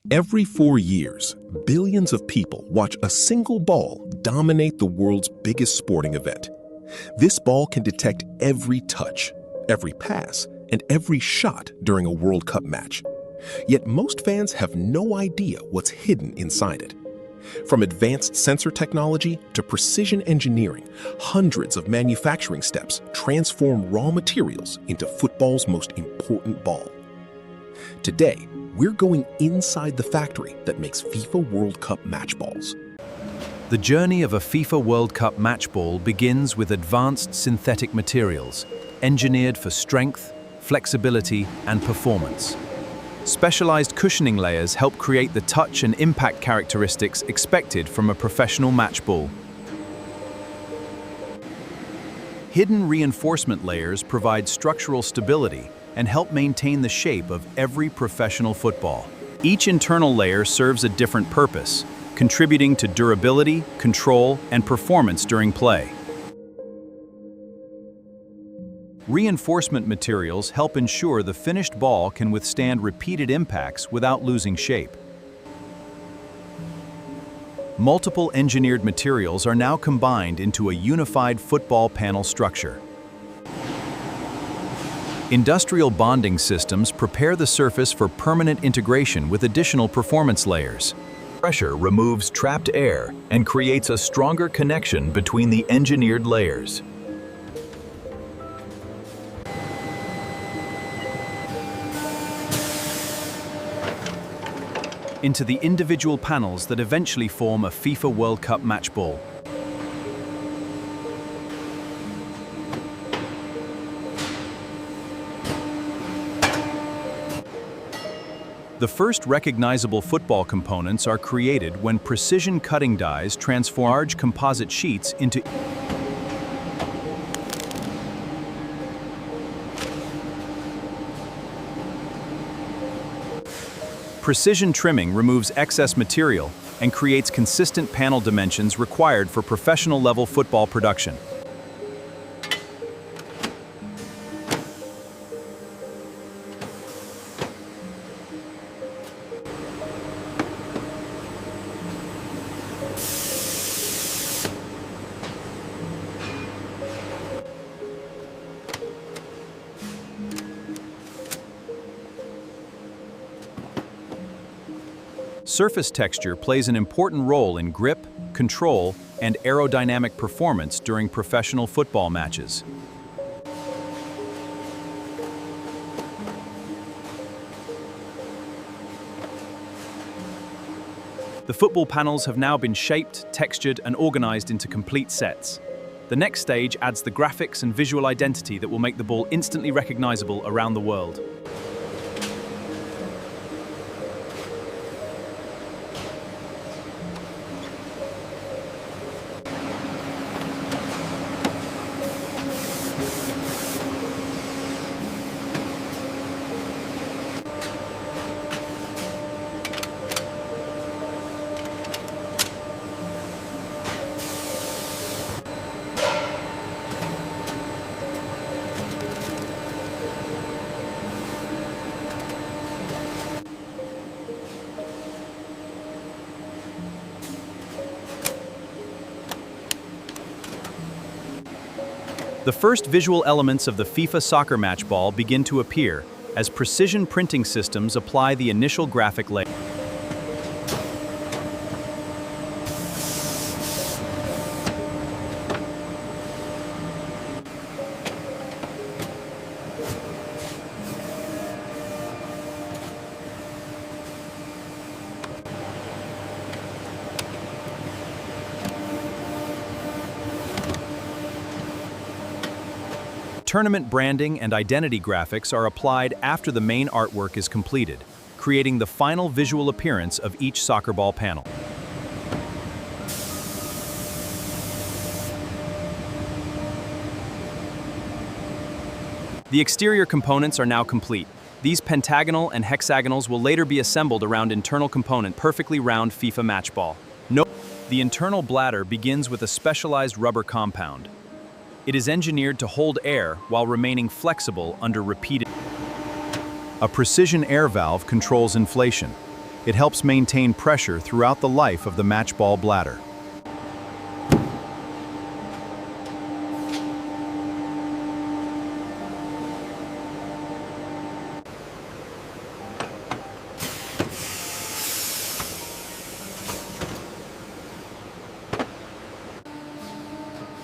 Every 4 years, billions of people watch a single ball dominate the world's biggest sporting event. This ball can detect every touch, every pass, and every shot during a World Cup match. Yet most fans have no idea what's hidden inside it. From advanced sensor technology to precision engineering, hundreds of manufacturing steps transform raw materials into football's most important ball. Today, we're going inside the factory that makes FIFA World Cup match balls. The journey of a FIFA World Cup match ball begins with advanced synthetic materials, engineered for strength, flexibility, and performance. Specialized cushioning layers help create the touch and impact characteristics expected from a professional match ball. Hidden reinforcement layers provide structural stability and help maintain the shape of every professional football. Each internal layer serves a different purpose, contributing to durability, control, and performance during play. Reinforcement materials help ensure the finished ball can withstand repeated impacts without losing shape. Multiple engineered materials are now combined into a unified football panel structure. Industrial bonding systems prepare the surface for permanent integration with additional performance layers. Pressure removes trapped air and creates a stronger connection between the engineered layers. Into the individual panels that eventually form a FIFA World Cup match ball. The first recognizable football components are created when precision cutting dies transform large composite sheets into precision trimming removes excess material and creates consistent panel dimensions required for professional-level football production. Surface texture plays an important role in grip, control, and aerodynamic performance during professional football matches. The football panels have now been shaped, textured, and organized into complete sets. The next stage adds the graphics and visual identity that will make the ball instantly recognizable around the world. The first visual elements of the FIFA soccer match ball begin to appear as precision printing systems apply the initial graphic layer. Tournament branding and identity graphics are applied after the main artwork is completed, creating the final visual appearance of each soccer ball panel. The exterior components are now complete. These pentagonal and hexagonals will later be assembled around internal component perfectly round FIFA match ball. Note, the internal bladder begins with a specialized rubber compound. It is engineered to hold air while remaining flexible under repeated. A precision air valve controls inflation. It helps maintain pressure throughout the life of the match ball bladder.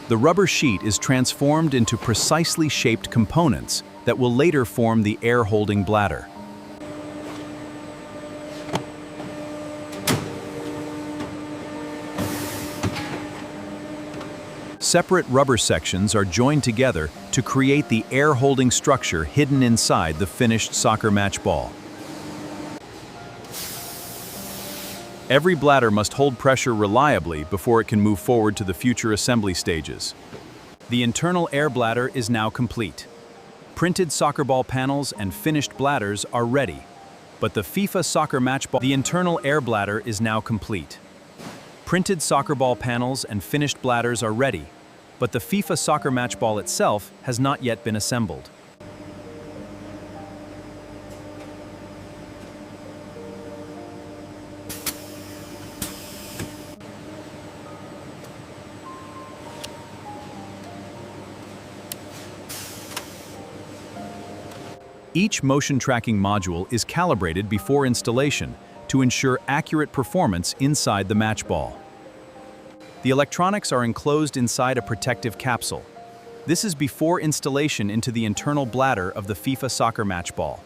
The rubber sheet is transformed into precisely shaped components that will later form the air-holding bladder. Separate rubber sections are joined together to create the air-holding structure hidden inside the finished soccer match ball. Every bladder must hold pressure reliably before it can move forward to the future assembly stages. The internal air bladder is now complete. Printed soccer ball panels and finished bladders are ready, but the FIFA soccer match ball, the internal air bladder is now complete. Printed soccer ball panels and finished bladders are ready, but the FIFA soccer match ball itself has not yet been assembled. Each motion tracking module is calibrated before installation to ensure accurate performance inside the match ball. The electronics are enclosed inside a protective capsule. This is before installation into the internal bladder of the FIFA soccer match ball.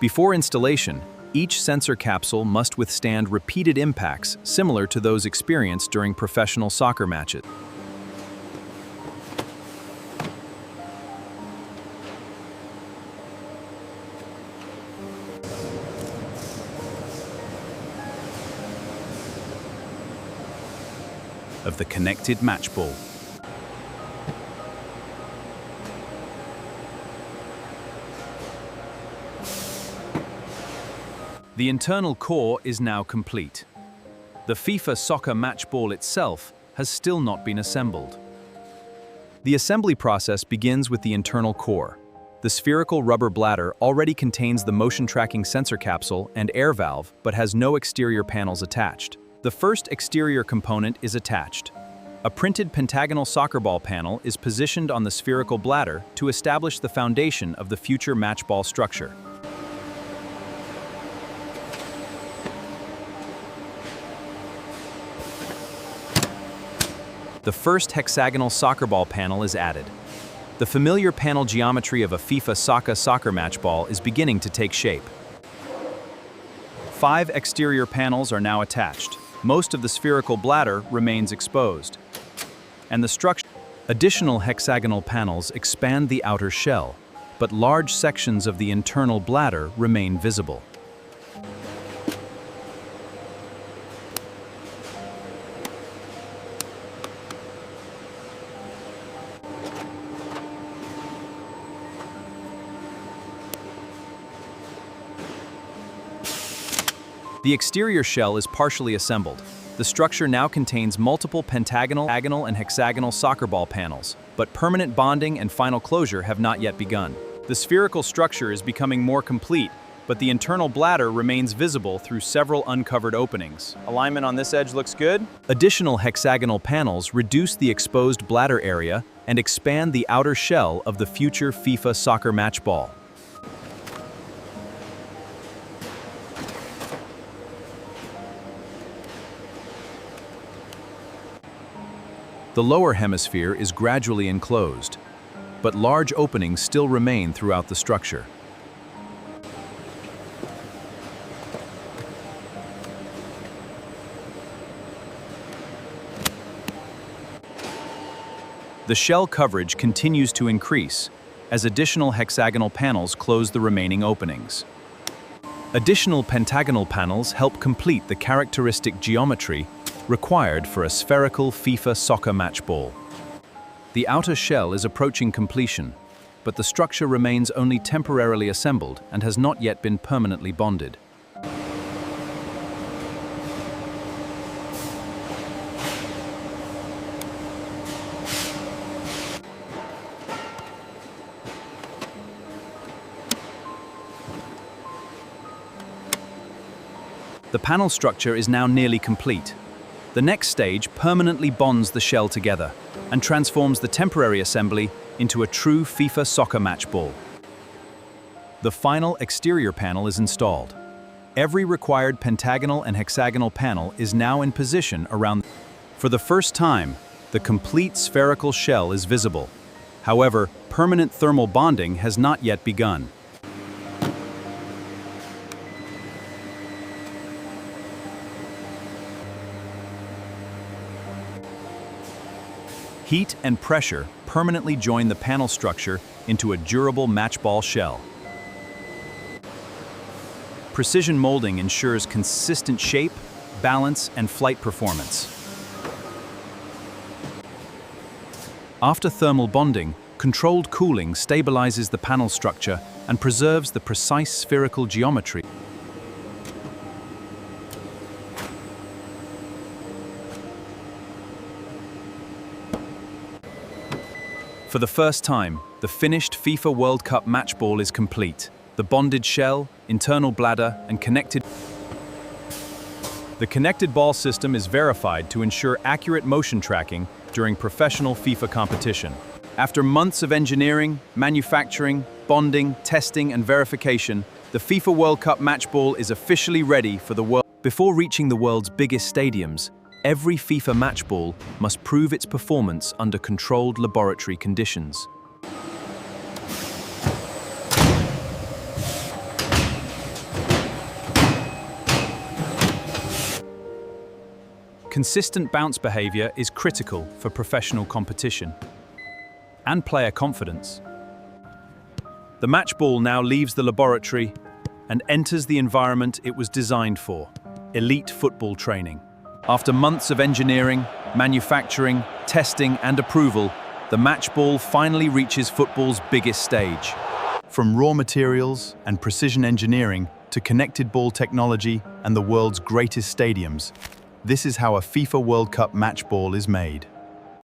Before installation, each sensor capsule must withstand repeated impacts similar to those experienced during professional soccer matches. Of the connected match ball. The internal core is now complete. The FIFA soccer match ball itself has still not been assembled. The assembly process begins with the internal core. The spherical rubber bladder already contains the motion tracking sensor capsule and air valve, but has no exterior panels attached. The first exterior component is attached. A printed pentagonal soccer ball panel is positioned on the spherical bladder to establish the foundation of the future match ball structure. The first hexagonal soccer ball panel is added. The familiar panel geometry of a FIFA soccer match ball is beginning to take shape. 5 exterior panels are now attached. Most of the spherical bladder remains exposed. And the structure. Additional hexagonal panels expand the outer shell, but large sections of the internal bladder remain visible. The exterior shell is partially assembled. The structure now contains multiple pentagonal, and hexagonal soccer ball panels, but permanent bonding and final closure have not yet begun. The spherical structure is becoming more complete, but the internal bladder remains visible through several uncovered openings. Alignment on this edge looks good. Additional hexagonal panels reduce the exposed bladder area and expand the outer shell of the future FIFA soccer match ball. The lower hemisphere is gradually enclosed, but large openings still remain throughout the structure. The shell coverage continues to increase as additional hexagonal panels close the remaining openings. Additional pentagonal panels help complete the characteristic geometry required for a spherical FIFA soccer match ball. The outer shell is approaching completion, but the structure remains only temporarily assembled and has not yet been permanently bonded. The panel structure is now nearly complete. The next stage permanently bonds the shell together and transforms the temporary assembly into a true FIFA soccer match ball. The final exterior panel is installed. Every required pentagonal and hexagonal panel is now in position around. For the first time, the complete spherical shell is visible. However, permanent thermal bonding has not yet begun. Heat and pressure permanently join the panel structure into a durable matchball shell. Precision molding ensures consistent shape, balance, and flight performance. After thermal bonding, controlled cooling stabilizes the panel structure and preserves the precise spherical geometry. For the first time, the finished FIFA World Cup match ball is complete. The bonded shell, internal bladder, and connected. The connected ball system is verified to ensure accurate motion tracking during professional FIFA competition. After months of engineering, manufacturing, bonding, testing, and verification, the FIFA World Cup match ball is officially ready for the world. Before reaching the world's biggest stadiums, every FIFA match ball must prove its performance under controlled laboratory conditions. Consistent bounce behavior is critical for professional competition and player confidence. The match ball now leaves the laboratory and enters the environment it was designed for: elite football training. After months of engineering, manufacturing, testing, and approval, the match ball finally reaches football's biggest stage. From raw materials and precision engineering to connected ball technology and the world's greatest stadiums, this is how a FIFA World Cup match ball is made.